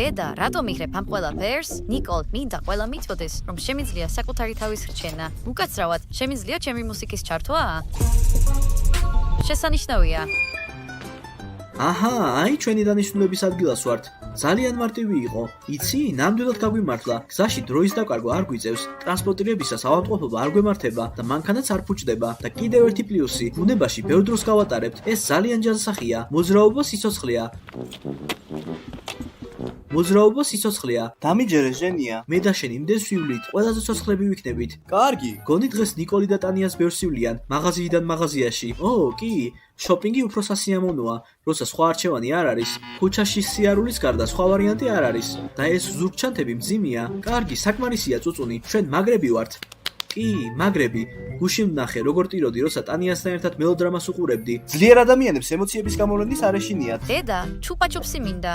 დედა, რატომ იღრებ ამ ყველაფერს? ნიკოლ, მინდა ყველა მიცოდეს, რომ შემიძლია საკუთარი თავის რჩენა. უკაცრავად, შემიძლია ჩემი მუსიკის ჩართვა? შესანიშნავია. აჰა, აი ჩვენი დანიშნულების ადგილას ვართ. ძალიან მარტივი იყო. იცი, ნამდვილად გაგვიმართლა. გზაში დროის დაკარგვა არ გვიწევს. ტრანსპორტირებისას ავადმყოფობა არ გვემართება და მანქანაც არ ფუჭდება. და კიდევ ერთი პლუსი, ბუნებაში ბევრ დროს გავატარებთ. ეს ძალიან ჯანსაღია. მოძრაობა სიცოცხლეა. დამიჯერე ჟენია. მე და შენ იმდენს ვივლით, ყველაზე ცოცხლები ვიქნებით. კარგი. გონი დღეს ნიკოლი და ტანიას ბევრს ივლიან, მაღაზიიდან მაღაზიაში. კი, შოპინგი უფრო სასიამოვნოა, როცა სხვა არჩევანი არ არის. ქუჩაში სიარულის გარდა სხვა ვარიანტი არ არის. და ეს ზურგჩანთები მძიმეა. კარგი, საკმარისია წუწუნი, ჩვენ მაგრები ვართ. კი, მაგრები. გუშინ ვნახე, როგორ ტიროდი, როცა ტანიასთან ერთად მელოდრამას უყურებდი. ძლიერ ადამიანებს ემოციების გამოვლენის არ ეშინიათ. დედა, ჩუპა-ჩუპსი მინდა.